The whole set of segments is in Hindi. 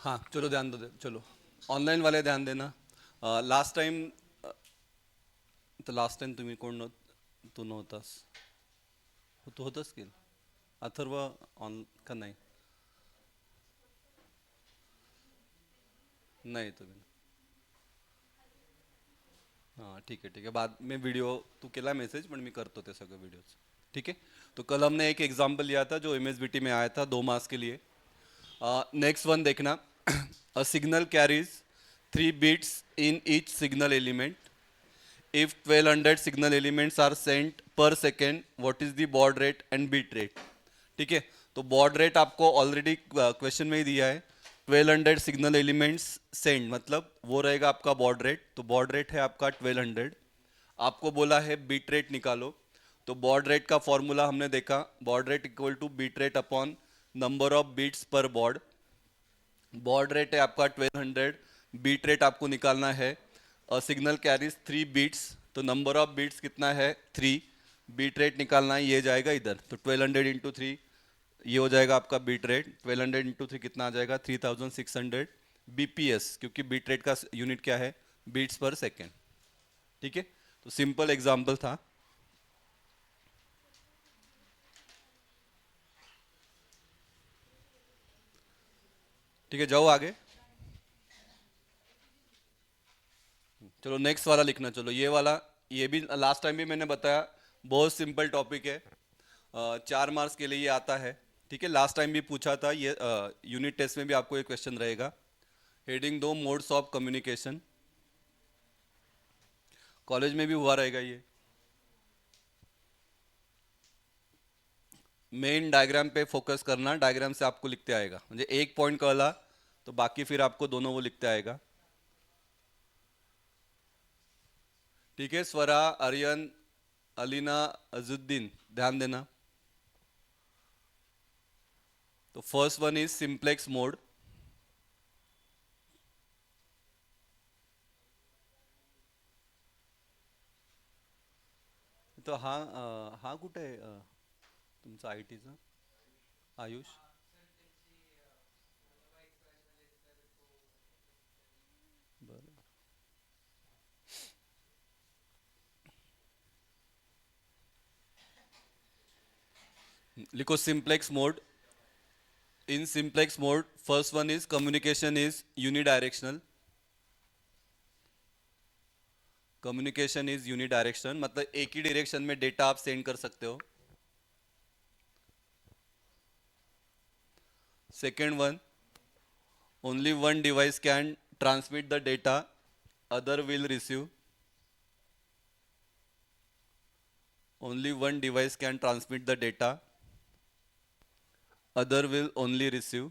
हाँ चलो ध्यान दो, चलो ऑनलाईन वाले ध्यान देना. लास्ट टाइम, तर लास्ट टाइम तुम्ही कोण तू नव्हतास, तू होतास की अथर्व ऑन का नाही? नाही तुम्ही. हाँ ठीक है ठीक है, बाद में वीडियो तू केला मैसेज पण मी करतो ते सगळं वीडियोज. ठीक है. तो कल हमने एक एग्जाम्पल लिया था जो एमएसबीटी में आया था 2 मार्क्स के लिए. नेक्स्ट वन देखना. A signal carries 3 bits in each signal element. If 1200 signal elements are sent per second, what is the baud rate and bit rate? ठीक है. तो baud rate आपको ऑलरेडी क्वेश्चन में ही दिया है. 1200 सिग्नल एलिमेंट्स सेंड मतलब वो रहेगा आपका baud rate. तो baud rate है आपका 1200. आपको बोला है बिट रेट निकालो. तो baud rate का फॉर्मूला हमने देखा, baud rate equal two bit rate upon number of bits पर baud. बॉड रेट है आपका 1200. बीट रेट आपको निकालना है. सिग्नल कैरीज 3 bits, तो नंबर ऑफ बिट्स कितना है 3. बीट रेट निकालना है, ये जाएगा इधर. तो 1200 इंटू थ्री, ये हो जाएगा आपका बीट रेट. 1200 इंटू थ्री कितना आ जाएगा 3600 बीपीएस, क्योंकि बीट रेट का यूनिट क्या है बीट्स पर सेकेंड. ठीक है. तो सिंपल एग्जाम्पल था. ठीक है, जाओ आगे. चलो नेक्स्ट वाला लिखना. चलो ये वाला, ये भी लास्ट टाइम भी मैंने बताया, बहुत सिंपल टॉपिक है. 4 मार्क्स के लिए ये आता है. ठीक है, लास्ट टाइम भी पूछा था ये. यूनिट टेस्ट में भी आपको ये क्वेश्चन रहेगा. हेडिंग दो, मोड्स ऑफ कम्युनिकेशन. कॉलेज में भी हुआ रहेगा ये. मेन डायग्राम पे फोकस करना, डायग्राम से आपको लिखते आएगा. म्हणजे एक पॉइंट कळला तो बाकी फिर आपको दोनों वो लिखते आएगा. ठीक है. स्वरा, आर्यन, अलीना, अजुद्दीन, ध्यान देना. तो first one is simplex mode. तो हा हा कुठे आहे तुमचा आय टीचा आयुष? बरं. लिखो simplex mode. In simplex mode first one is communication is unidirectional. Communication is unidirection मतलब एक ही डायरेक्शन में डेटा आप सेंड कर सकते हो. Second one, only one device can transmit the data, other will receive. Only one device can transmit the data, other will only receive.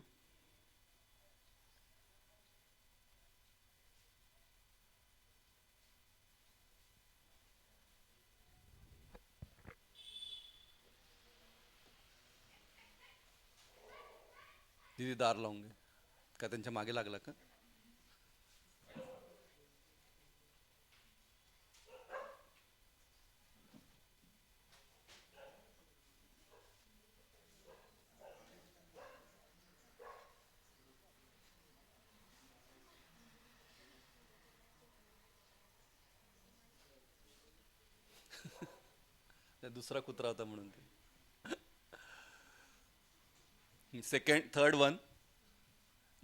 दीदी दार लावून घे. का त्यांच्या मागे लागला का? दुसरा कुत्रा होता म्हणून ते. Second, third one,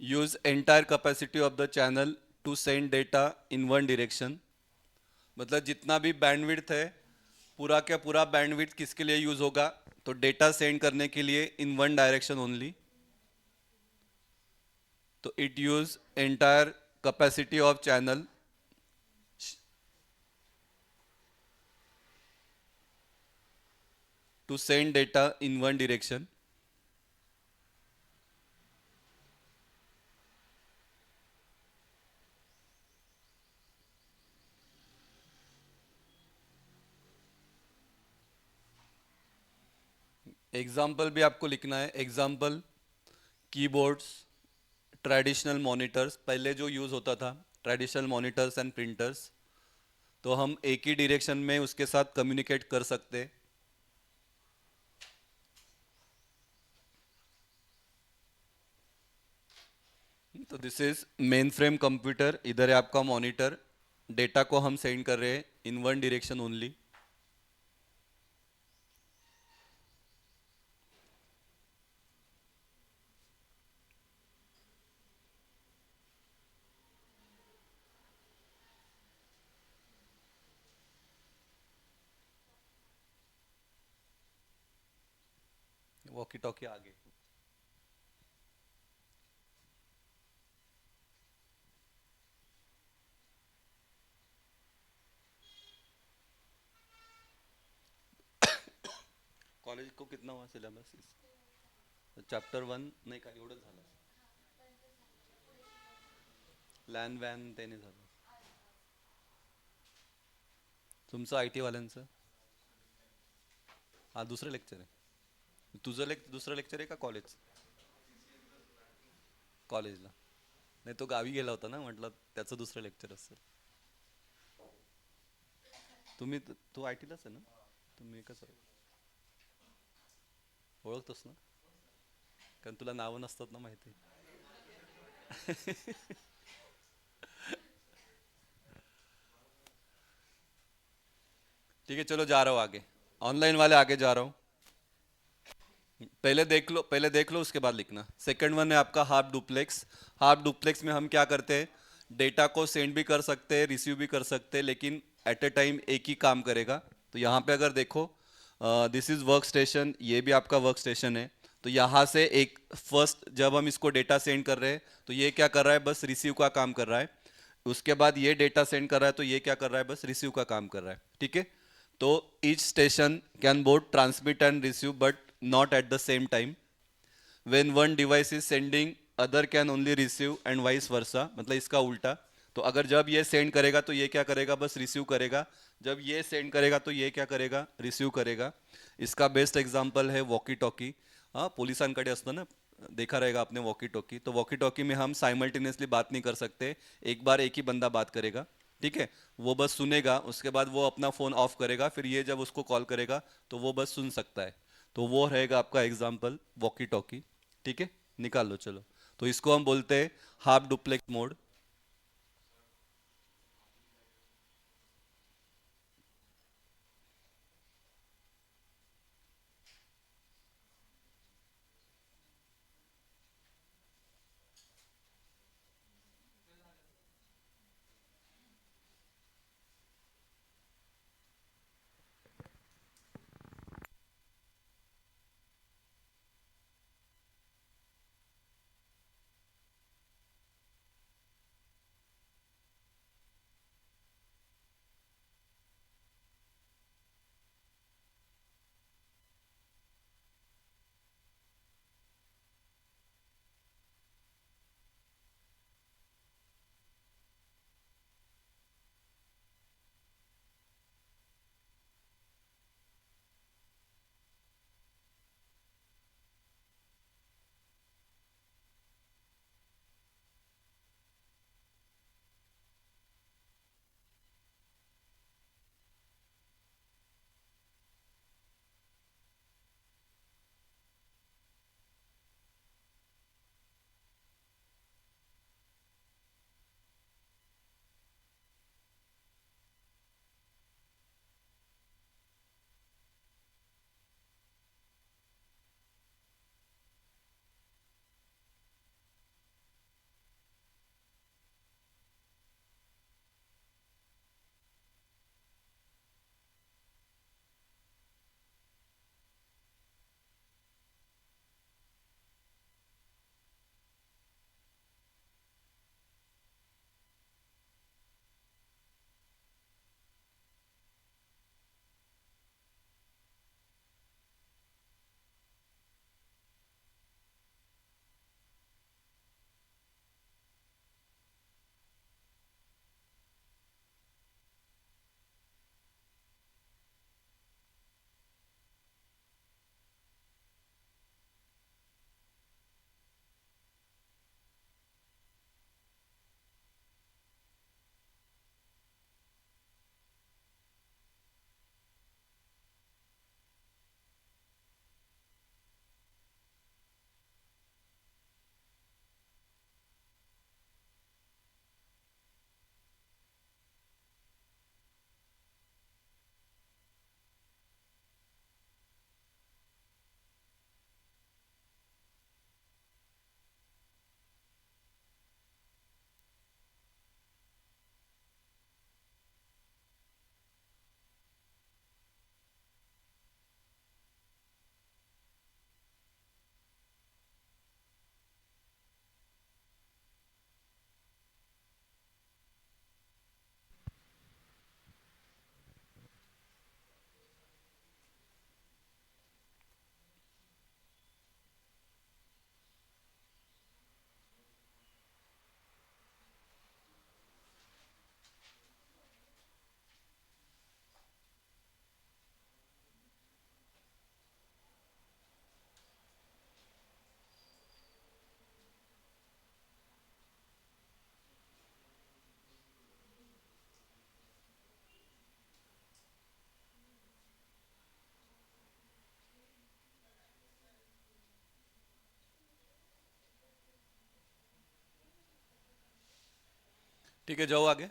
use entire capacity of the channel to send data in one direction. मतलब जितना भी बैंडविड्थ है, पूरा क्या पूरा बैंडविड्थ किसके लिए यूज होगा? तो डेटा सेंड करने के लिए इन वन डायरेक्शन ओनली. तो it use entire capacity of channel to send data in one direction. Example भी आपको लिखना है. एग्जाम्पल, कीबोर्ड्स, ट्रेडिशनल मॉनिटर्स, पहले जो यूज़ होता था ट्रेडिशनल मॉनिटर्स एंड प्रिंटर्स, तो हम एक ही डायरेक्शन में उसके साथ कम्युनिकेट कर सकते. तो this is main frame computer, इधर है आपका मॉनिटर। डेटा को हम सेंड कर रहे हैं इन one direction only. Walkie talkie आगे। कॉलेज को कितना हुआ सिलेबस? चॅप्टर वन नाही का, एवढंच झालं? लॅन वॅन ते नाही झालं तुमचं आय टी वाल्यांचं? हा दुसरं लेक्चर आहे तुझं. दुसरं लेक्चर आहे का कॉलेज? कॉलेजला नाही, तो गावी गेला होता ना, म्हटलं त्याचं दुसरं लेक्चर असेल. तू आय टीलाच आहे ना? तुम्ही एकच आहे. ओळखतोस ना? कारण तुला नावं नसतात ना माहिती. ठीक है चलो, जा रहा हूँ आगे। ऑनलाइन वाले आगे जा रहा हूँ। पहले देख लो उसके बाद लिखना। सेकंड वन है आपका हाफ डुप्लेक्स। हाफ डुप्लेक्स में हम क्या करते हैं, डेटा को सेंड भी कर सकते हैं, रिसीव भी कर सकते हैं, लेकिन एट ए टाइम एक ही काम करेगा। तो यहाँ पे अगर देखो, दिस इज वर्क स्टेशन, ये भी आपका वर्क स्टेशन है। तो यहाँ से एक फर्स्ट जब हम इसको डेटा सेंड कर रहे हैं तो ये क्या कर रहा है, बस रिसीव का काम कर रहा है। उसके बाद ये डेटा सेंड कर रहा है तो ये क्या कर रहा है, बस रिसीव का काम कर रहा है। ठीक है। तो each station can both transmit and receive but not at the same time. When one device is sending, other can only receive and vice versa, मतलब इसका उल्टा। तो अगर जब ये सेंड करेगा तो ये क्या करेगा, बस रिसीव करेगा। जब ये सेंड करेगा तो ये क्या करेगा, रिसीव करेगा। इसका बेस्ट एग्जांपल है वॉकी टॉकी। हाँ, पोलिसांकडे असतं ना, देखा रहेगा आपने वॉकी टॉकी। तो वॉकी टॉकी में हम साइमल्टेनियसली बात नहीं कर सकते, एक बार एक ही बंदा बात करेगा। ठीक है। वो बस सुनेगा, उसके बाद वो अपना फ़ोन ऑफ करेगा, फिर ये जब उसको कॉल करेगा तो वो बस सुन सकता है। तो वो रहेगा आपका एग्जाम्पल वॉकी टॉकी। ठीक है, निकाल लो चलो। तो इसको हम बोलते हैं हाफ डुप्लेक्स मोड। ठीक है, जाओ आगे।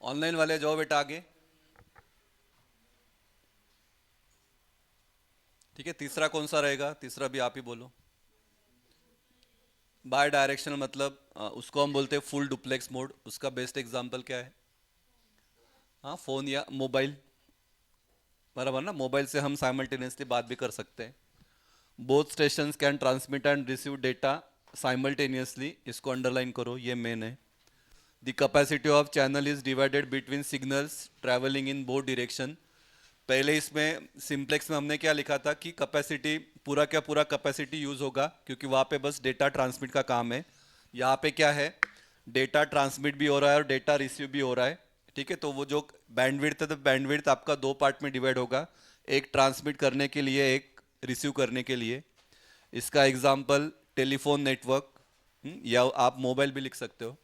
ऑनलाइन वाले जाओ बेटा आगे। ठीक है, तीसरा कौन सा रहेगा? तीसरा भी आप ही बोलो। बाय डायरेक्शनल मतलब उसको हम बोलते हैं फुल डुप्लेक्स मोड। उसका बेस्ट एग्जांपल क्या है? हाँ, फोन या मोबाइल। बराबर ना, मोबाइल से हम साइमल्टेनियसली बात भी कर सकते हैं। Both stations can transmit and receive data simultaneously, इसको अंडरलाइन करो, ये मेन है। The capacity of channel is divided between signals travelling in both direction. पहले इसमें सिंप्लेक्स में हमने क्या लिखा था कि कैपेसिटी पूरा क्या पूरा कैपेसिटी यूज होगा, क्योंकि वहाँ पे बस डेटा ट्रांसमिट का काम है। यहाँ पे क्या है, डेटा ट्रांसमिट भी हो रहा है और डेटा रिसीव भी हो रहा है। ठीक है, तो वो जो बैंडविड्थ है, तो बैंडविड्थ आपका दो पार्ट में डिवाइड होगा, एक ट्रांसमिट करने के लिए, एक रिसीव करने के लिए। इसका एग्जांपल टेलीफोन नेटवर्क, या आप मोबाइल भी लिख सकते हो।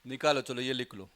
निकालो, चलो ये लिख लो।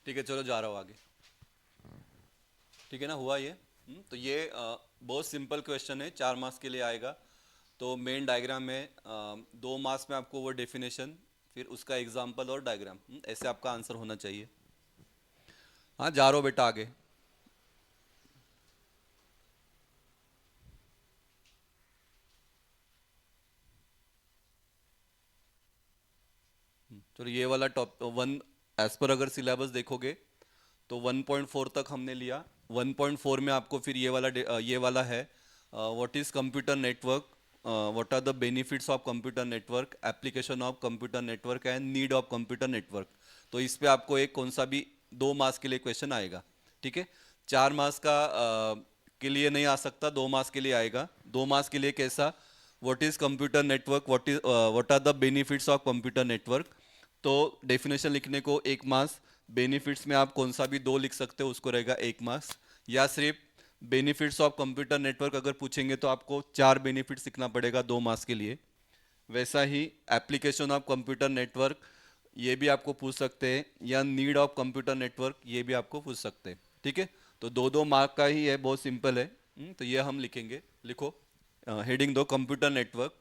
ठीक है, चलो जा रहा हूँ आगे। ठीक है ना, हुआ ये। तो ये बहुत सिंपल क्वेश्चन है, 4 मार्क्स के लिए आएगा। तो मेन डायग्राम में 2 मार्क्स में आपको वो डेफिनेशन, फिर उसका एग्जाम्पल और डायग्राम, ऐसे आपका आंसर होना चाहिए। हाँ जा रहा हो बेटा आगे। चलो ये वाला टॉप वन, एज पर अगर सिलेबस देखोगे तो 1.4 तक हमने लिया। 1.4 में आपको फिर ये वाला है, what is computer network, what are the benefits of computer network, application of computer network and need of computer network. तो इस पे आपको एक कौन सा भी 2 मार्क्स के लिए क्वेश्चन आएगा, ठीक है। 4 मार्क्स का के लिए नहीं आ सकता, 2 मार्क्स के लिए आएगा। 2 मार्क्स के लिए कैसा, what is computer network, what are the benefits of computer network. तो डेफिनेशन लिखने को 1 मार्क्स, बेनिफिट्स में आप कौन सा भी 2 लिख सकते हो, उसको रहेगा 1 मार्क्स। या सिर्फ बेनिफिट्स ऑफ कंप्यूटर नेटवर्क अगर पूछेंगे तो आपको 4 बेनिफिट्स लिखना पड़ेगा 2 मार्क्स के लिए। वैसा ही एप्लीकेशन ऑफ कंप्यूटर नेटवर्क ये भी आपको पूछ सकते हैं, या नीड ऑफ कंप्यूटर नेटवर्क ये भी आपको पूछ सकते हैं, ठीक है। तो 2-2 मार्क का ही है, बहुत सिंपल है। तो ये हम लिखेंगे, लिखो हेडिंग दो कंप्यूटर नेटवर्क।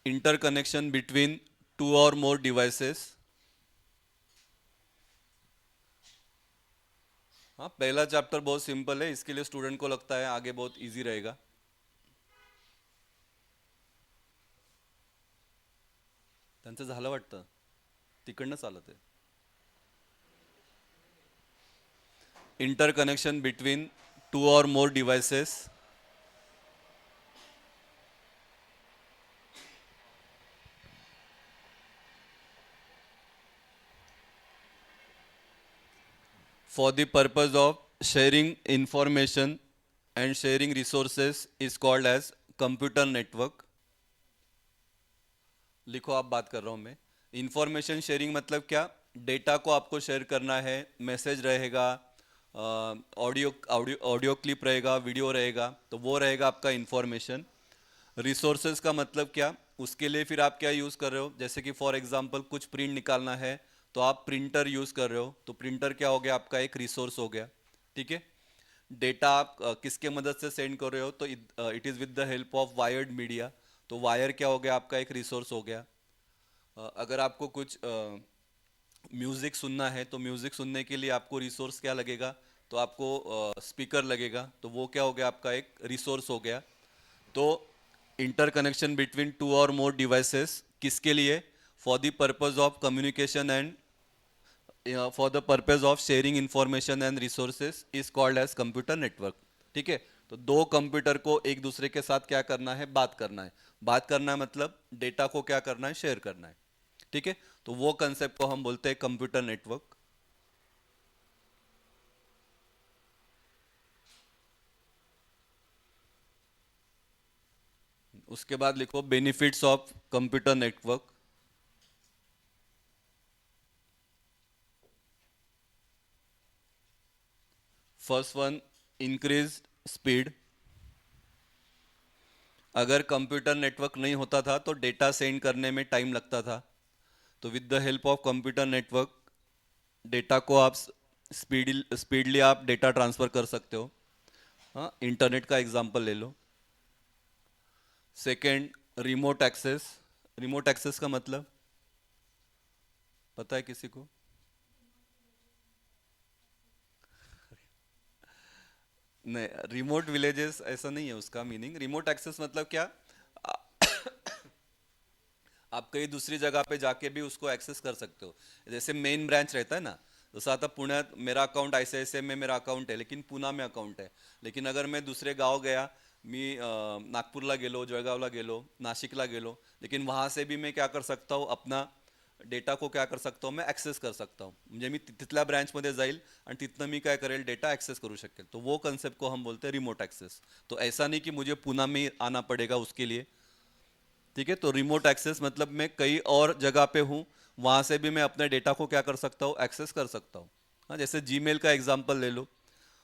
इंटरकनेक्शन बिटवीन 2 और मोर डिवाइसेस। हाँ पहला चैप्टर बहुत सिंपल है, इसके लिए स्टूडेंट को लगता है आगे बहुत इजी रहेगा। त्यांचं झालं वाटतं, तिकडनं चालत आहे। इंटरकनेक्शन बिटवीन 2 और more devices. For the purpose of sharing information and sharing resources is called as computer network। लिखो, आप बात कर रहा हूँ मैं। इंफॉर्मेशन शेयरिंग मतलब क्या, डेटा को आपको शेयर करना है, मैसेज रहेगा, ऑडियो ऑडियो ऑडियो क्लिप रहेगा, वीडियो रहेगा, तो वो रहेगा आपका इंफॉर्मेशन। रिसोर्सेज का मतलब क्या, उसके लिए फिर आप क्या यूज़ कर रहे हो, जैसे कि फॉर एग्जांपल कुछ प्रिंट निकालना है तो आप प्रिंटर यूज़ कर रहे हो, तो प्रिंटर क्या हो गया, आपका एक रिसोर्स हो गया, ठीक है। डेटा आप किसके मदद से सेंड कर रहे हो, तो it is with the help of wired media, तो वायर क्या हो गया, आपका एक रिसोर्स हो गया। अगर आपको कुछ म्यूज़िक सुनना है तो म्यूज़िक सुनने के लिए आपको रिसोर्स क्या लगेगा, तो आपको स्पीकर लगेगा, तो वो क्या हो गया, आपका एक रिसोर्स हो गया। तो इंटरकनेक्शन बिटवीन 2 और मोर डिवाइसेस किसके लिए, for the purpose of communication and for the purpose of sharing information and resources is called as computer network, ठीक है। तो 2 कंप्यूटर को एक दूसरे के साथ क्या करना है, बात करना है। बात करना है मतलब डेटा को क्या करना है, शेयर करना है, ठीक है। तो वो कंसेप्ट को हम बोलते हैं कंप्यूटर नेटवर्क। उसके बाद लिखो benefits of computer network. First one, increase speed. अगर कंप्यूटर नेटवर्क नहीं होता था तो डेटा सेंड करने में टाइम लगता था, तो with the help of computer network data को आप स्पीडली आप डेटा ट्रांसफ़र कर सकते हो। हाँ, इंटरनेट का एग्जांपल ले लो। Second, remote access. Remote access का मतलब पता है किसी को? नहीं, रिमोट विलेजेस ऐसा नहीं है उसका मीनिंग। रिमोट एक्सेस मतलब क्या, आप कहीं दूसरी जगह पे जाके भी उसको एक्सेस कर सकते हो। जैसे मेन ब्रांच रहता है ना, जसं आता पुण्यात मेरा अकाउंट ICICI में मेरा अकाउंट है, लेकिन पुणे में अकाउंट है। लेकिन अगर मैं दूसरे गांव गया, मी नागपूरला गेलो, जळगावला गेलो, नाशिकला गेलो, लेकिन वहाँ से भी मैं क्या कर सकता हूँ, अपना डेटा को क्या कर सकता हूँ, मैं ॲक्सेस कर सकता हूँ। म्हणजे मी तिथल्या ब्रँचमध्ये जाईल आणि तिथनं मी काय करेल, डेटा ॲक्सेस करू शकेल। तो वो कंसेप्ट को हम बोलते हैं रिमोट एक्सेस। तो ऐसा नहीं कि मुझे पुणे में आना पड़ेगा उसके लिए, ठीक है। तो रिमोट एक्सेस मतलब मैं कई और जगह पे हूँ, वहाँ से भी मैं अपने डेटा को क्या कर सकता हूँ, ॲक्सेस कर सकता हूँ। हाँ, जैसे जीमेल का एक्झाम्पल ले लो।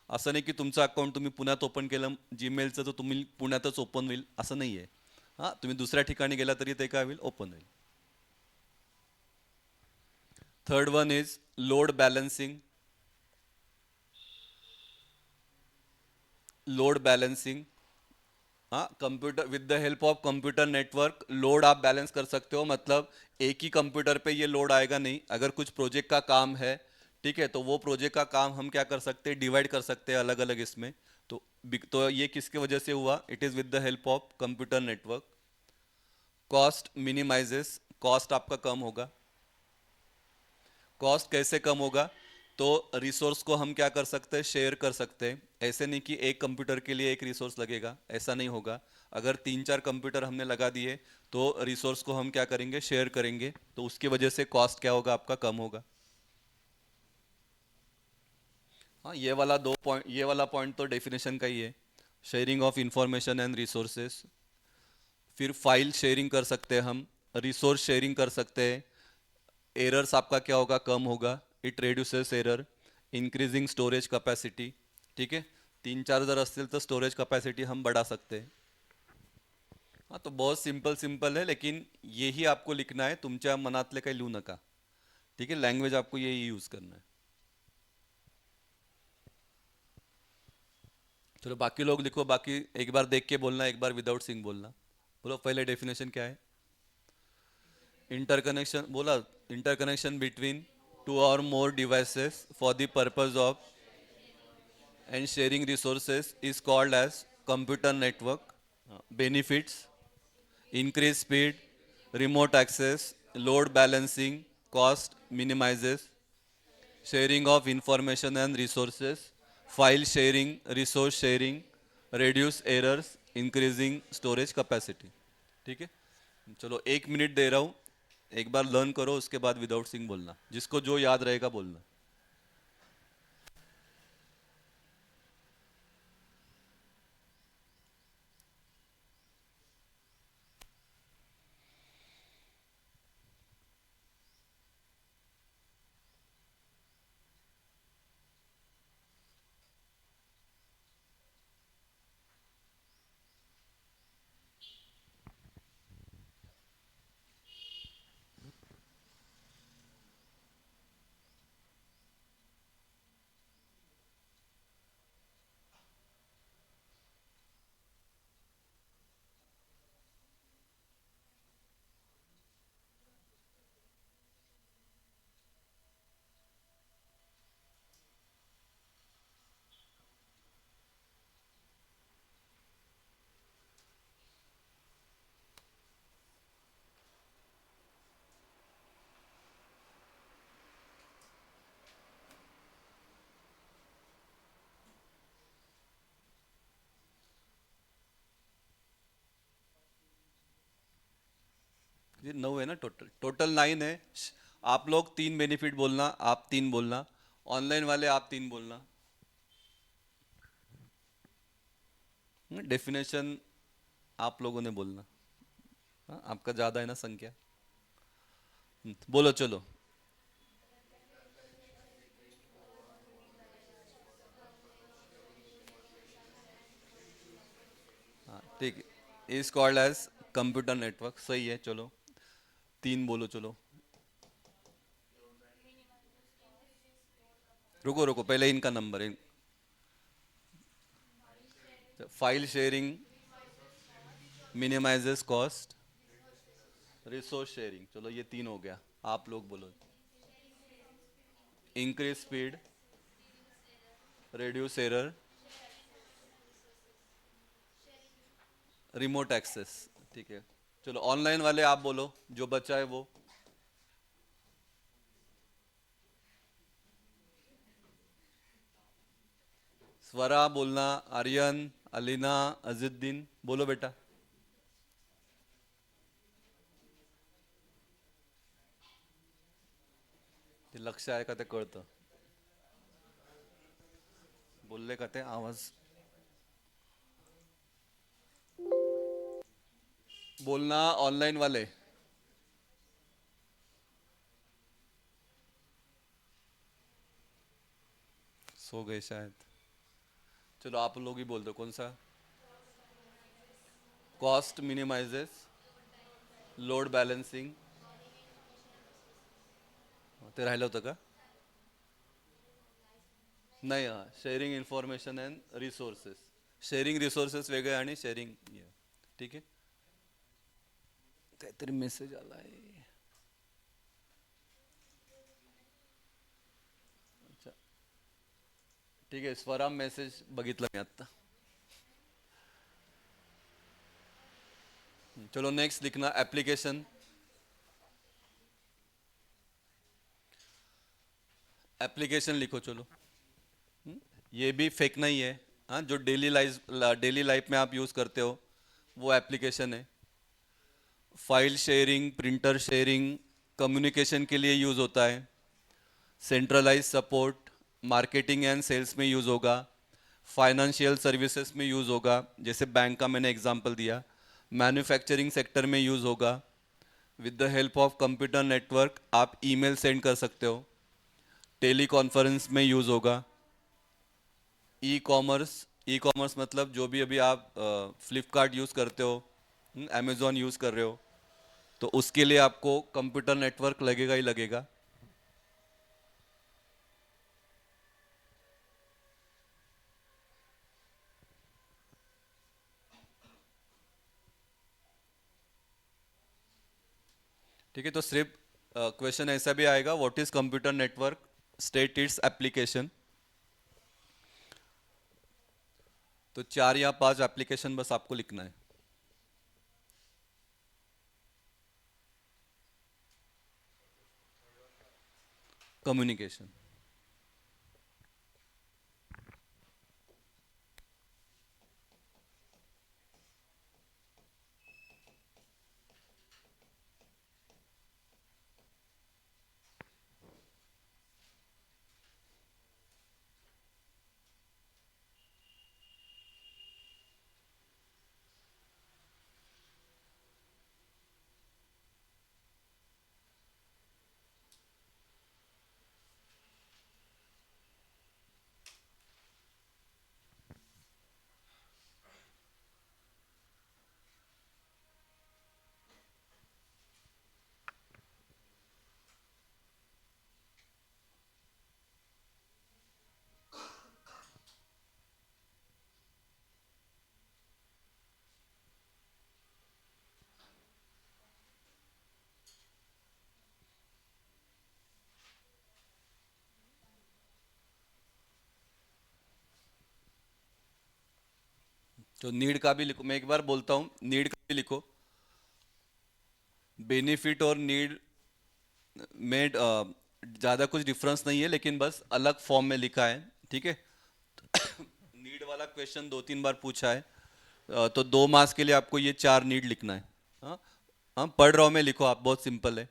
असं नाही की तुमचं अकाउंट तुम्ही पुण्यात ओपन केलं जीमेलचं, तर तुम्ही पुण्यातच ओपन होईल असं नाही आहे। हां, तुम्ही दुसऱ्या ठिकाणी गेला तरी ते काय होईल, ओपन होईल। Third one is load balancing. Load balancing हाँ, computer with the help of computer network load आप बैलेंस कर सकते हो, मतलब एक ही कंप्यूटर पे ये लोड आएगा नहीं। अगर कुछ प्रोजेक्ट का काम है, ठीक है, तो वो प्रोजेक्ट का काम हम क्या कर सकते हैं, डिवाइड कर सकते हैं अलग अलग इसमें। तो तो ये किसके वजह से हुआ, it is with the help of computer network. Cost minimises, cost आपका कम होगा। कॉस्ट कैसे कम होगा, तो रिसोर्स को हम क्या कर सकते हैं, शेयर कर सकते हैं। ऐसे नहीं कि एक कंप्यूटर के लिए एक रिसोर्स लगेगा, ऐसा नहीं होगा। अगर तीन चार कंप्यूटर हमने लगा दिए तो रिसोर्स को हम क्या करेंगे, शेयर करेंगे, तो उसकी वजह से कॉस्ट क्या होगा, आपका कम होगा। हाँ, ये वाला दो पॉइंट, ये वाला पॉइंट तो डेफिनेशन का ही है, sharing of information and resources. फिर फाइल शेयरिंग कर सकते हैं हम, रिसोर्स शेयरिंग कर सकते हैं। एरर्स आपका क्या होगा, कम होगा। It reduces error, increasing storage capacity. ठीक है, तीन चार जर असतील तर स्टोरेज कैपेसिटी हम बढ़ा सकते हैं। हाँ, तो बहुत सिंपल सिंपल है, लेकिन यही आपको लिखना है, तुमच्या मनातले काही लिहू नका। ठीक है, लैंग्वेज आपको यही यूज करना है। चलो बाकी लोग लिखो, बाकी एक बार देख के बोलना, एक बार विदाउट सिंग बोलना। बोलो पहले डेफिनेशन क्या है। इंटरकनेक्शन बोला, interconnection between two or more devices for the purpose of and sharing resources is called as computer network. Benefits: increased speed, remote access, load balancing, cost minimizes, sharing of information and resources, file sharing, resource sharing, reduce errors, increasing storage capacity. ठीक है, चलो 1 मिनट दे रहा हूँ, एक बार लर्न करो, उसके बाद विदाउट सिंग बोलना, जिसको जो याद रहेगा बोलना। ये 9 है ना, टोटल टोटल 9 है। आप लोग 3 बेनिफिट बोलना, आप 3 बोलना, ऑनलाइन वाले आप 3 बोलना। डेफिनेशन आप लोगों ने बोलना। हाँ, आपका ज़्यादा है ना संख्या। बोलो चलो। हाँ ठीक है, is called as computer network, सही है। चलो 3 बोलो, चलो। रुको रुको, पहले इनका नंबर है। File sharing minimises cost, resource sharing, चलो ये 3 हो गया। आप लोग बोलो। Increase speed, reduce error, remote access. ठीक है, चलो ऑनलाइन वाले आप बोलो, जो बचा है वो। स्वरा बोलना, आर्यन, अलीना, अजुद्दीन बोलो बेटा। ते लक्ष आहे का ते कळतं, बोलले का ते आवाज। बोलना ऑनलाइन वाले। सो गए शायद। चलो आप लोग ही बोल दो, कौन सा। कॉस्ट मिनिमाइजेस, लोड बॅलन्सिंग, ते राहिलं होतं का, नाही, sharing information and resources, sharing resources वेगळे आणि शेअरिंग. ठीक आहे. काहीतरी मेसेज आला आहे. अच्छा, ठीक आहे. स्वराम मेसेज बघितला मी आत्ता. चलो नेक्स्ट लिखना एप्लीकेशन. एप्लीकेशन लिखो चलो. ये भी फेक नहीं है. हाँ, जो डेली लाइफ में आप यूज़ करते हो वो एप्लीकेशन है. File sharing, printer sharing communication के लिए यूज़ होता है. Centralise support marketing and sales में यूज़ होगा. फाइनेंशियल सर्विसेज में यूज़ होगा, जैसे बैंक का मैंने एग्जांपल दिया. मैन्युफैक्चरिंग सेक्टर में यूज़ होगा. With the help of computer network आप ईमेल सेंड कर सकते हो. टेली कॉन्फ्रेंस में यूज़ होगा. ई कॉमर्स मतलब जो भी अभी आप फ्लिपकार्ट यूज़ करते हो, अमेज़ॉन यूज़ कर रहे हो, तो उसके लिए आपको कंप्यूटर नेटवर्क लगेगा ही लगेगा. ठीक है. तो सिर्फ क्वेश्चन ऐसा भी आएगा, what is computer network, state its application. तो 4 या 5 एप्लीकेशन बस आपको लिखना है. कम्युनिकेशन. तो नीड का भी लिखो, मैं एक बार बोलता हूँ, नीड का भी लिखो. बेनिफिट और नीड में ज़्यादा कुछ डिफरेंस नहीं है, लेकिन बस अलग फॉर्म में लिखा है. ठीक है. नीड वाला क्वेश्चन 2-3 बार पूछा है. तो 2 मार्क्स के लिए आपको ये 4 नीड लिखना है. हाँ. हाँ, पढ़ रहा हूँ मैं, लिखो आप, बहुत सिंपल है.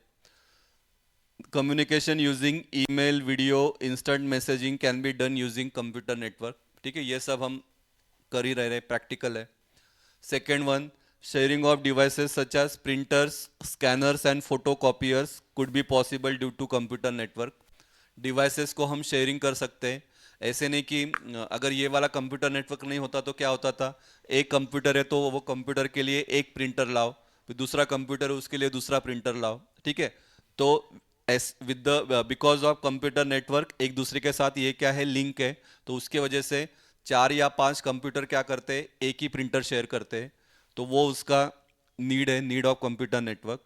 Communication using email, video, instant messaging can be done using computer network. ठीक है, ये सब हम कर ही रहे, प्रैक्टिकल है. Second one, sharing of devices such as printers, scanners and photocopiers could be possible due to computer network. Devices को हम शेयरिंग कर सकते हैं. ऐसे नहीं कि अगर ये वाला कंप्यूटर नेटवर्क नहीं होता तो क्या होता था, एक कंप्यूटर है तो वो कंप्यूटर के लिए एक प्रिंटर लाओ, फिर दूसरा कंप्यूटर है उसके लिए दूसरा प्रिंटर लाओ. ठीक है. तो S with the because of computer network एक दूसरे के साथ ये क्या है, लिंक है. तो उसके वजह से 4 या 5 कंप्यूटर क्या करते हैं, एक ही प्रिंटर शेयर करते हैं. तो वो उसका नीड है, need of computer network.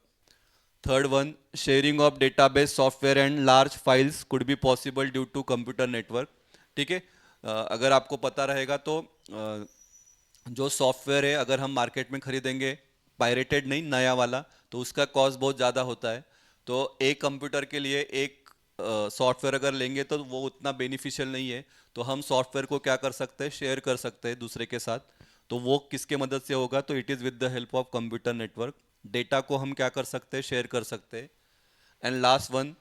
Third one, sharing of database software and large files could be possible due to computer network. ठीक है. अगर आपको पता रहेगा तो जो सॉफ्टवेयर है अगर हम मार्केट में खरीदेंगे, पायरेटेड नहीं, नया वाला, तो उसका कॉस्ट बहुत ज़्यादा होता है. तो एक कंप्यूटर के लिए एक सॉफ्टवेयर अगर लेंगे तो वो उतना बेनिफिशियल नहीं है. तो हम सॉफ्टवेयर को क्या कर सकते हैं, शेयर कर सकते हैं दूसरे के साथ. तो वो किसके मदद से होगा, तो it is with the help of computer network. Data को हम क्या कर सकते हैं, शेयर कर सकते हैं. And last one,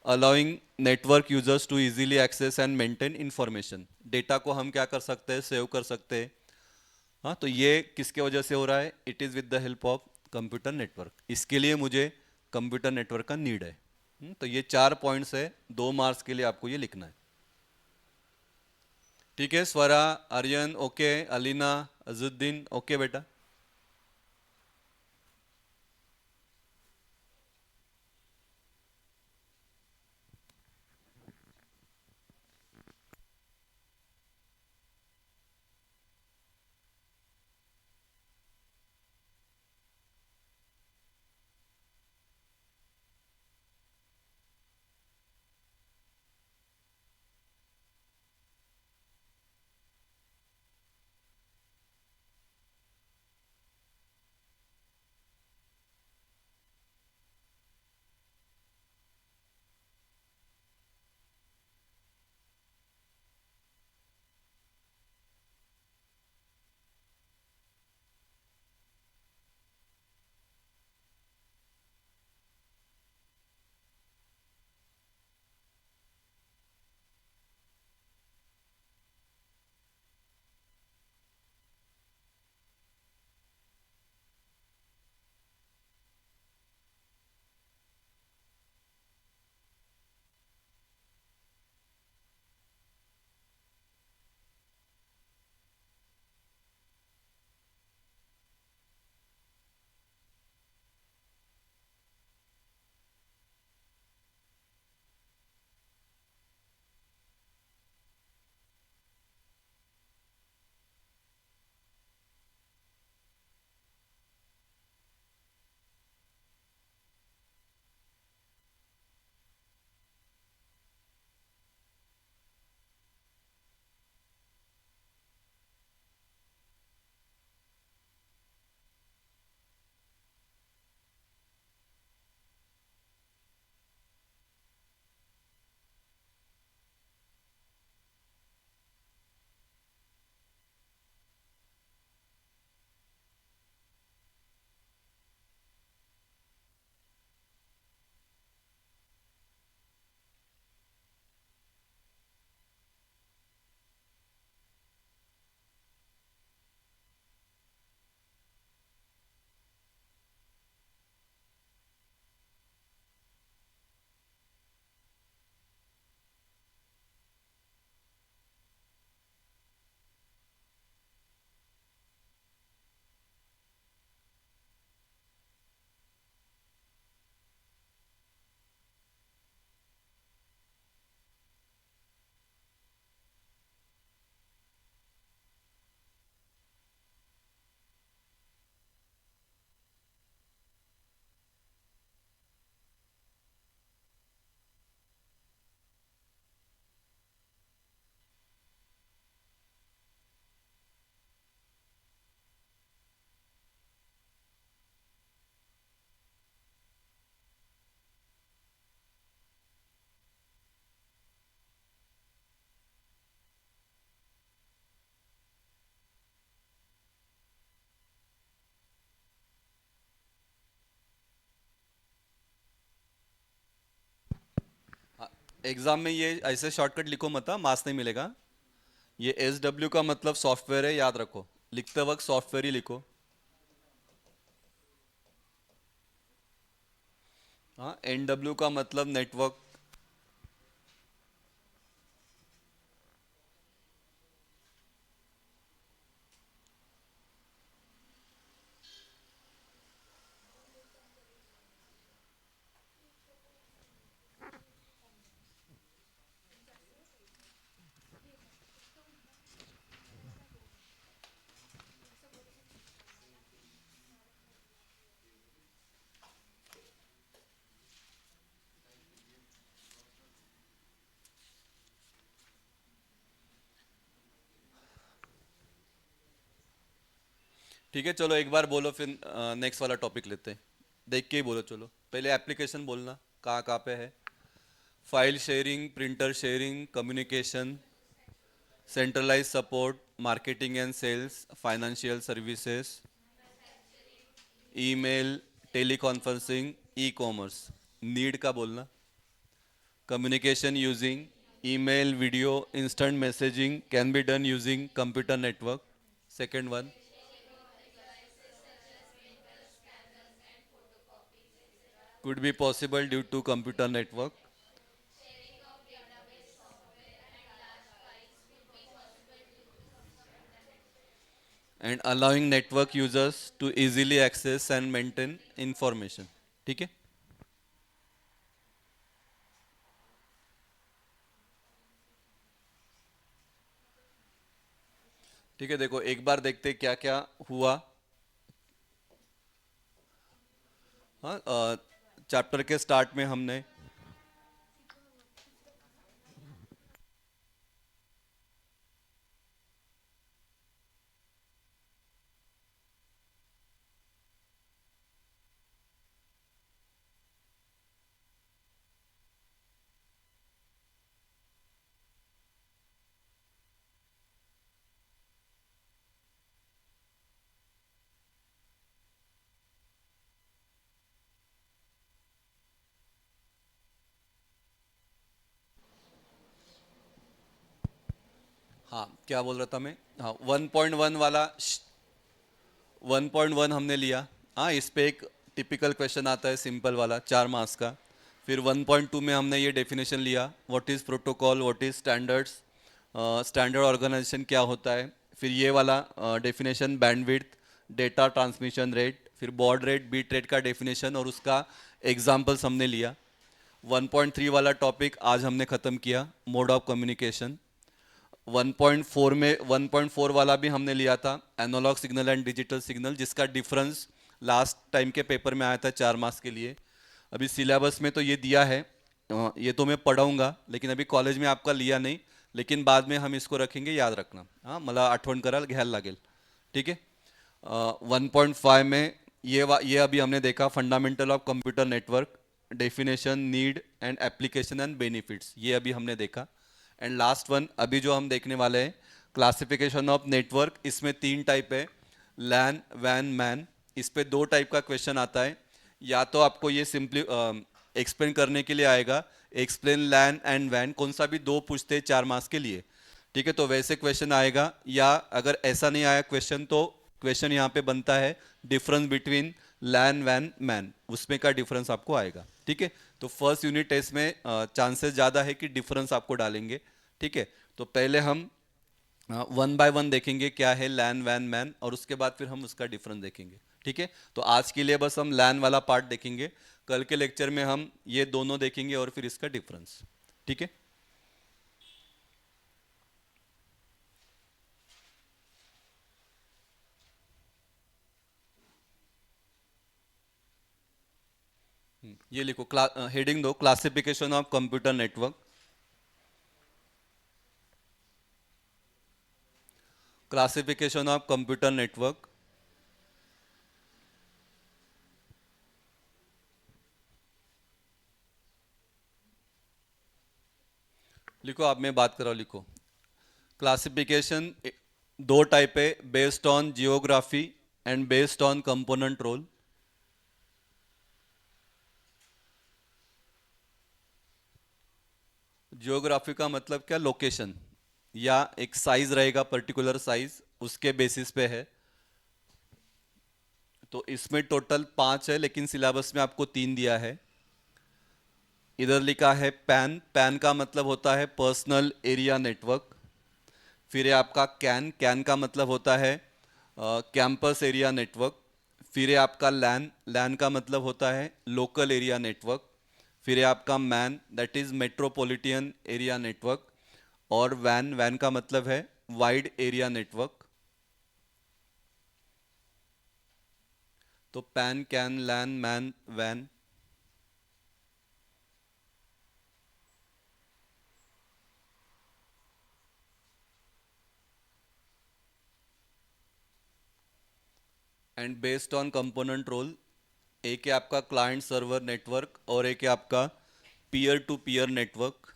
allowing network users to easily access and maintain information. Data को हम क्या कर सकते हैं, सेव कर सकते हैं. हाँ, तो ये किसके वजह से हो रहा है, it is with the help of computer network. इसके लिए मुझे कंप्यूटर नेटवर्क का नीड है. तो ये 4 पॉइंट्स है, 2 मार्क्स के लिए आपको ये लिखना है. ठीक है. स्वरा, आर्यन ओके, अलीना, अजुद्दीन ओके बेटा. एग्जाम में ये ऐसे शॉर्टकट लिखो मत, मार्क्स नहीं मिलेगा। ये SW का मतलब सॉफ्टवेयर है, याद रखो। लिखते वक्त सॉफ्टवेयर ही लिखो। हाँ, NW का मतलब नेटवर्क। ठीक है, चलो एक बार बोलो, फिर नेक्स्ट वाला टॉपिक लेते हैं। देख के ही बोलो, चलो पहले एप्लीकेशन बोलना, कहाँ कहाँ पे है। File sharing, printer sharing, communication, centralise support, marketing and sales, financial services, email, teleconferencing, e commerce. Need का बोलना, communication using email, video, instant messaging can be done using computer network. Second one, could be possible due to computer network, and allowing network users to easily access and maintain information। ठीक है। ठीक है, देखो एक बार देखते क्या क्या हुआ। हाँ, चैप्टर के स्टार्ट में हमने, हाँ क्या बोल रहा था मैं, हाँ 1.1 वाला, 1.1 हमने लिया। हाँ, इस पे एक टिपिकल क्वेश्चन आता है सिंपल वाला, 4 मार्क्स का। फिर 1.2 में हमने ये डेफिनेशन लिया, what is protocol, what is standards, standard organisation क्या होता है। फिर ये वाला definition, bandwidth, data transmission rate, फिर बॉड रेट, बीट रेट का डेफिनेशन और उसका एग्जाम्पल्स हमने लिया। 1.3 वाला टॉपिक आज हमने ख़त्म किया, मोड ऑफ कम्युनिकेशन। 1.4 में 1.4 वाला भी हमने लिया था, analogue signal and digital signal, जिसका डिफरेंस लास्ट टाइम के पेपर में आया था 4 मार्क्स के लिए। अभी सिलेबस में तो ये दिया है, ये तो मैं पढ़ाऊंगा, लेकिन अभी कॉलेज में आपका लिया नहीं, लेकिन बाद में हम इसको रखेंगे, याद रखना। हाँ, मला आठवण कराल घ्यायला लागेल। ठीक है। 1.5 में ये अभी हमने देखा, fundamental of computer network, definition, need and application and benefits, ये अभी हमने देखा। एंड लास्ट वन अभी जो हम देखने वाले हैं, क्लासिफिकेशन ऑफ नेटवर्क। इसमें 3 टाइप है, लैन, वैन, मैन। इस पे 2 टाइप का क्वेश्चन आता है। या तो आपको ये सिंपली एक्सप्लेन करने के लिए आएगा, एक्सप्लेन लैन एंड वैन, कौन सा भी 2 पूछते हैं 4 मार्क्स के लिए। ठीक है, तो वैसे क्वेश्चन आएगा। या अगर ऐसा नहीं आया क्वेश्चन, तो क्वेश्चन यहाँ पे बनता है, डिफरेंस बिटवीन लैन, वैन, मैन, उसमें का डिफरेंस आपको आएगा। ठीक है, तो फर्स्ट यूनिट टेस्ट में चांसेस ज़्यादा है कि डिफरेंस आपको डालेंगे। ठीक है, तो पहले हम 1 बाय 1 देखेंगे क्या है लैन, वैन, मैन, और उसके बाद फिर हम उसका डिफरेंस देखेंगे। ठीक है, तो आज के लिए बस हम लैन वाला पार्ट देखेंगे। कल के लेक्चर में हम ये दोनों देखेंगे और फिर इसका डिफरेंस। ठीक है। ये लिखो, हेडिंग दो, classification of computer network. Classification of computer network. लिखो, आप मैं बात कर रहा हूँ, लिखो। क्लासिफिकेशन 2 टाइप है, based on geography and based on component role. Geography का मतलब क्या, लोकेशन या एक साइज रहेगा, पर्टिकुलर साइज उसके बेसिस पे है। तो इसमें टोटल 5 है, लेकिन सिलेबस में आपको 3 दिया है। इधर लिखा है पैन, पैन का मतलब होता है पर्सनल एरिया नेटवर्क। फिर है आपका कैन, कैन का मतलब होता है कैंपस एरिया नेटवर्क। फिर है आपका लैन, लैन का मतलब होता है लोकल एरिया नेटवर्क। फिर है आपका man, that is metropolitan area network. और वैन, वैन का मतलब है वाइड एरिया नेटवर्क। तो pan, can, LAN, man, van. And based on component role, एक है आपका क्लाइंट सर्वर नेटवर्क और एक है आपका peer to peer network.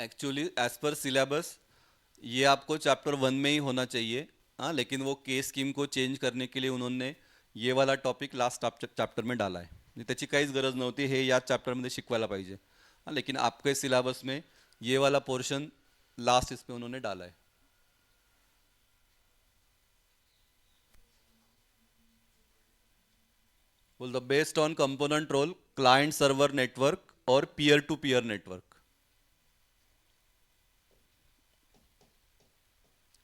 Actually as per syllabus ये आपको चैप्टर 1 में ही होना चाहिए। हाँ, लेकिन वो केस स्कीम को चेंज करने के लिए उन्होंने ये वाला टॉपिक लास्ट चॅप्टर में डाला आहे. म्हणजे त्याची काहीच गरज नव्हती, हे याच चॅप्टरमध्ये शिकवायला पाहिजे. हाँ, लेकिन आपके सिलेबस में ये वाला पोर्शन लास्ट इसमें उन्होंने डाला है. बोल द based on component role, client server network और पीयर टू पीयर नेटवर्क.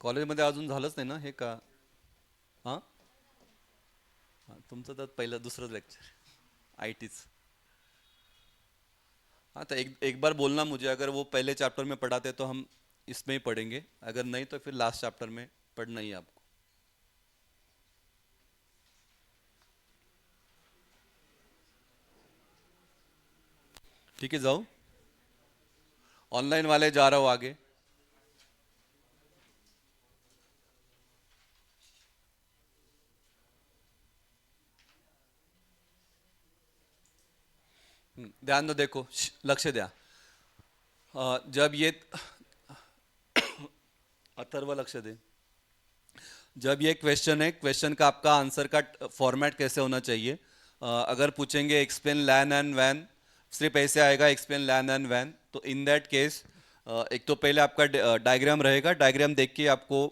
कॉलेजमध्ये अजून झालंच नाही ना हे का? हां हां, तुमचं तर पहिलं दुसरं लेक्चर आई टीच. हाँ, तो एक बार बोलना मुझे, अगर वो पहले चैप्टर में पढ़ाते तो हम इसमें ही पढ़ेंगे, अगर नहीं तो फिर लास्ट चैप्टर में पढ़ना ही है आपको. ठीक है, जाओ. ऑनलाइन वाले जा रहा हो आगे. ध्यान दो, देखो लक्ष्य द्या. जब ये अथर्व लक्ष्य दे. जब ये क्वेश्चन है, क्वेश्चन का आपका आंसर का फॉर्मेट कैसे होना चाहिए. अगर पूछेंगे एक्सप्लेन लैन एंड वैन, सिर्फ ऐसे आएगा एक्सप्लेन लैन एंड वैन. तो इन दैट केस एक तो पहले आपका डायग्राम रहेगा, डायग्राम देख के आपको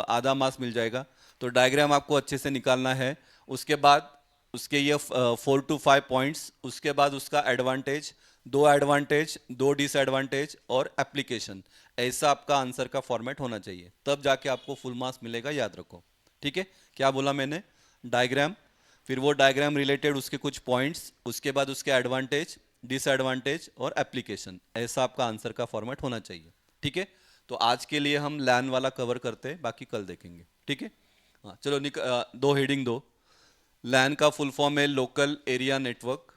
आधा मार्क्स मिल जाएगा. तो डायग्राम आपको अच्छे से निकालना है. उसके बाद उसके ये 4 to 5 पॉइंट्स, उसके बाद उसका एडवांटेज, दो डिसएडवांटेज और एप्लीकेशन. ऐसा आपका आंसर का फॉर्मेट होना चाहिए, तब जाके आपको फुल मार्क्स मिलेगा, याद रखो. ठीक है, क्या बोला मैंने? डायग्राम, फिर वो डायग्राम रिलेटेड उसके कुछ पॉइंट्स, उसके बाद उसके एडवांटेज, डिसएडवांटेज और एप्लीकेशन. ऐसा आपका आंसर का फॉर्मेट होना चाहिए. ठीक है, तो आज के लिए हम लैन वाला कवर करते हैं, बाकी कल देखेंगे. ठीक है. हाँ चलो, दो हेडिंग दो. लैन का फुल फॉर्म है local area network.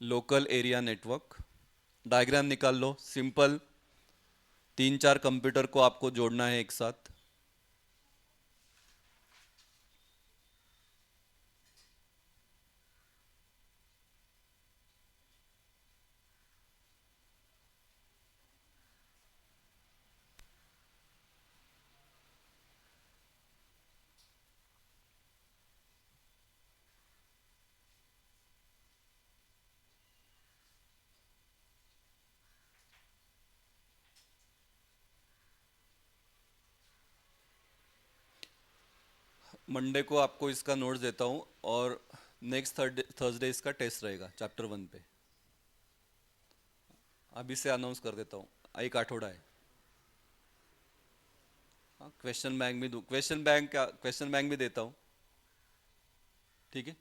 Local area network. Diagram निकाल लो, सिंपल. 3 4 कंप्यूटर को आपको जोड़ना है एक साथ. मंडे को आपको इसका नोट्स देता हूँ, और नेक्स्ट थर्सडे इसका टेस्ट रहेगा चैप्टर 1 पे. अभी से अनाउंस कर देता हूँ, एक आठवड़ा है. हाँ, क्वेश्चन बैंक भी दूँ, क्वेश्चन बैंक भी देता हूँ. ठीक है.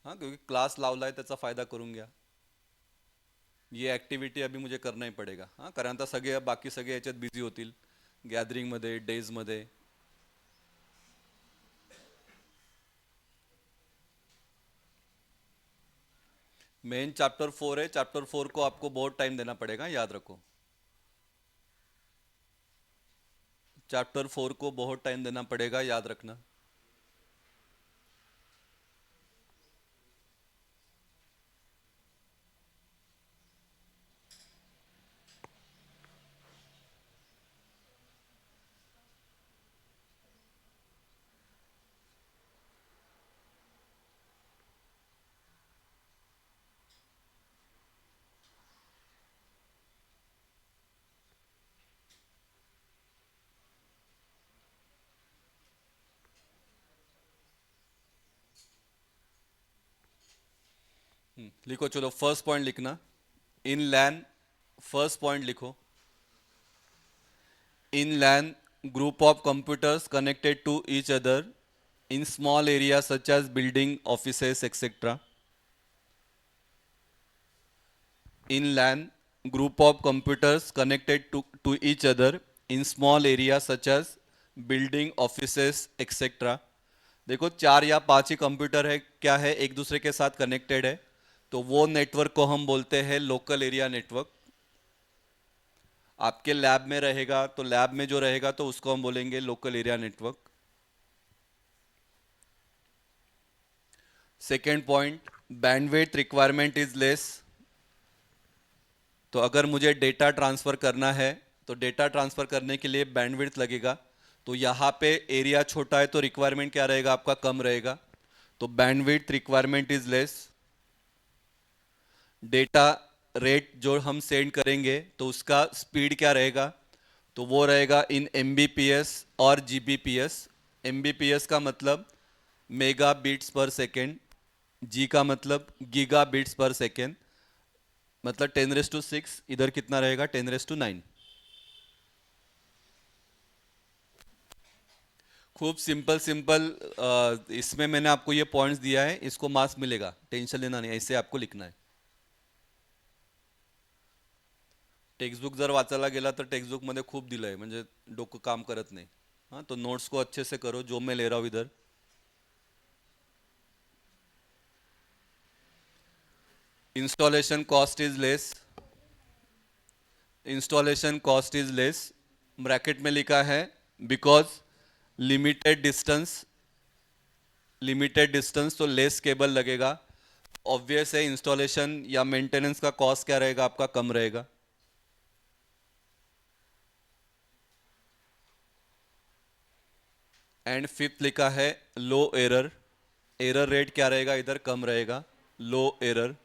हाँ, क्योंकि क्लास लावला आहे त्याचा फायदा करून घ्या. ये ॲक्टिव्हिटी अभी मुझे करना ही पडेगा. हां, कारण आता सगळे बाकी सगळे याच्यात बिझी होतील, गॅदरिंगमध्ये, डेजमध्ये. मेन चैप्टर 4 है, चैप्टर 4 को आपको बहुत टाइम देना पड़ेगा, याद रखो। चैप्टर 4 को बहुत टाइम देना पड़ेगा, याद रखना। लिखो, चलो फर्स्ट पॉइंट लिखना। इन लैन, फर्स्ट पॉइंट लिखो। In LAN, group of computers connected to each other in small areas such as building, offices, etc. In LAN, group of computers connected to each other in small areas such as building, offices, etc. देखो, 4 या 5 ही कंप्यूटर है, क्या है, एक दूसरे के साथ कनेक्टेड है, तो वो नेटवर्क को हम बोलते हैं लोकल एरिया नेटवर्क। आपके लैब में रहेगा तो लैब में जो रहेगा तो उसको हम बोलेंगे local area network. Second point, bandwidth requirement is less. तो अगर मुझे डेटा ट्रांसफ़र करना है तो डेटा ट्रांसफ़र करने के लिए बैंडविड्थ लगेगा। तो यहाँ पे एरिया छोटा है तो रिक्वायरमेंट क्या रहेगा आपका, कम रहेगा। तो bandwidth requirement is less. Data rate जो हम सेंड करेंगे तो उसका स्पीड क्या रहेगा, तो वो रहेगा इन एमबीपीएस और जीबीपीएस। एमबीपीएस का मतलब मेगा बीट्स पर सेकेंड, जी का मतलब गीगा बीट्स पर सेकेंड, मतलब 10⁶। इधर कितना रहेगा, 10⁹ खूब सिंपल सिंपल। इसमें मैंने आपको ये पॉइंट्स दिया है, इसको मार्क्स मिलेगा, टेंशन लेना नहीं, ऐसे आपको लिखना है। टेक्स्टबुक जर वाचायला गेला तर टेक्स्टबुक मध्ये खूप दिलंय, म्हणजे डोकं काम करत नाही। हाँ, तो नोट्स को अच्छे से करो जो मैं ले रहा हूँ इधर। Installation cost is less. Installation cost is less, bracket में लिखा है because limited distance, limited distance तो लेस केबल लगेगा। ऑब्वियस है, इंस्टॉलेशन या मेंटेनेंस का कॉस्ट क्या रहेगा आपका, कम रहेगा। एंड फिफ्थ लिखा है लो एरर। एरर रेट क्या रहेगा इधर, कम रहेगा, लो एरर।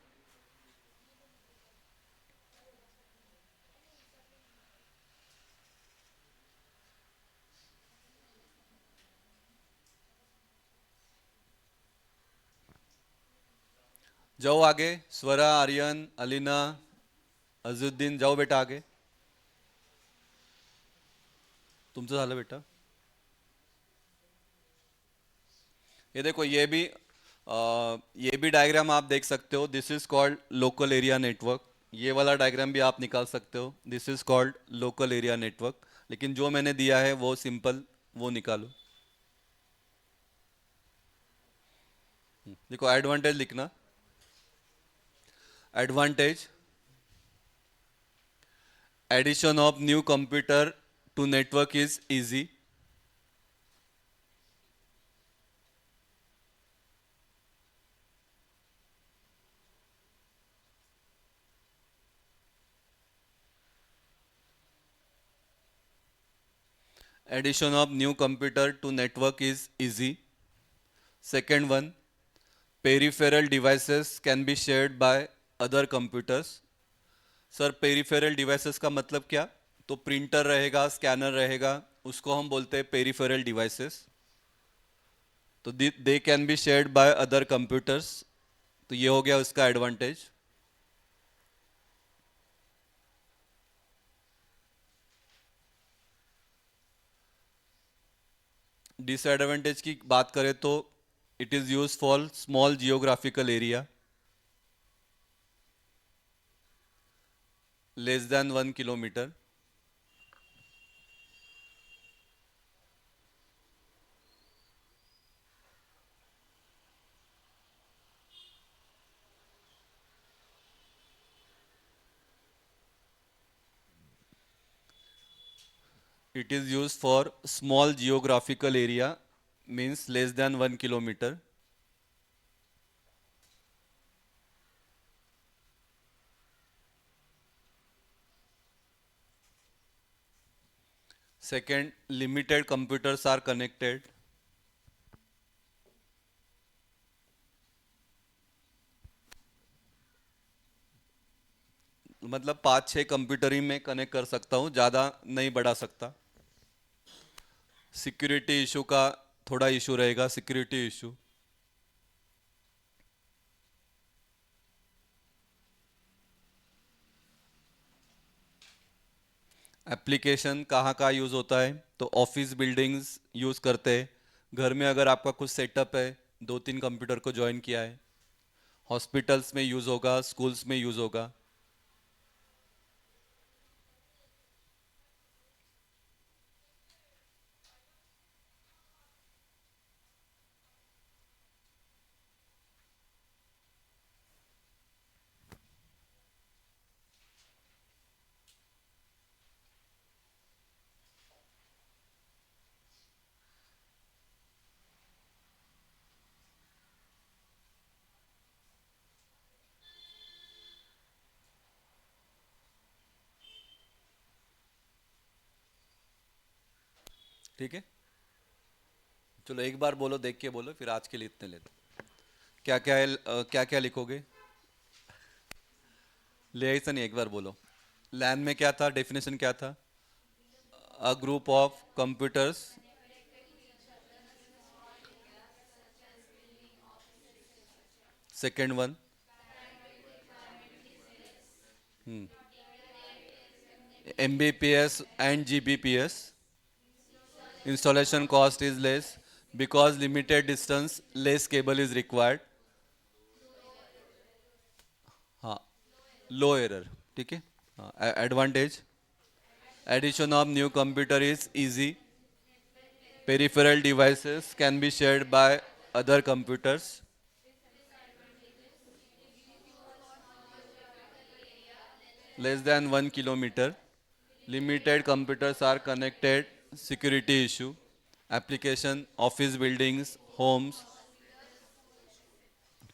जाओ आगे, स्वरा, आर्यन, अलीना, अजुद्दीन, जाओ बेटा आगे। तुमचं झालं बेटा। ये देखो, ये भी डायग्राम आप देख सकते हो, this is called local area network. ये वाला डायग्राम भी आप निकाल सकते हो, this is called local area network. लेकिन जो मैंने दिया है वो सिंपल, वो निकालो। देखो, एडवांटेज लिखना। Advantage, addition of new computer to network is easy. Addition of new computer to network is easy. Second one, peripheral devices can be shared by other computers. Sir, peripheral devices का मतलब क्या, तो प्रिंटर रहेगा, स्कैनर रहेगा, उसको हम बोलते हैं पेरिफेरल डिवाइसेस। तो they can be shared by other computers. तो ये हो गया उसका एडवांटेज। डिसएडवांटेज की बात करें तो it is use for small geographical area, less than 1 kilometre. It is used for small geographical area, means less than 1 kilometer. Second, limited computers are connected. मतलब 5-6 कंप्यूटर ही मैं कनेक्ट कर सकता हूँ, ज़्यादा नहीं बढ़ा सकता. सिक्योरिटी इशू का थोड़ा इशू रहेगा, सिक्योरिटी इशू. एप्लीकेशन कहाँ कहाँ यूज़ होता है, तो ऑफिस बिल्डिंग्स यूज़ करते हैं. घर में अगर आपका कुछ सेटअप है, 2-3 कंप्यूटर को ज्वाइन किया है. हॉस्पिटल्स में यूज़ होगा, स्कूल्स में यूज़ होगा. ठीक है, चलो एक बार बोलो, देख के बोलो, फिर आज के लिए इतने लेते. क्या क्या है, क्या क्या लिखोगे? ले ऐसा नहीं, एक बार बोलो. लैन में क्या था, डेफिनेशन क्या था? A group of computers. Second one. MBPS and GBPS. Installation cost is less because limited distance, less cable is required. हाँ, लो एरर. ठीक है. Advantage, addition of new computer is easy. Peripheral devices can be shared by other computers. Less than 1 kilometer. Limited computers are connected. Security issue. Application, office buildings, homes.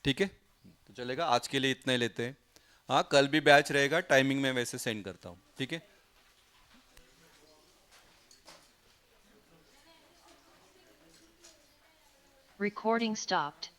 ठीक है, तो चलेगा, आज के लिए इतना ही लेते हैं. हाँ, कल भी बैच रहेगा, टाइमिंग में वैसे सेंड करता हूँ. ठीक है. Recording stopped.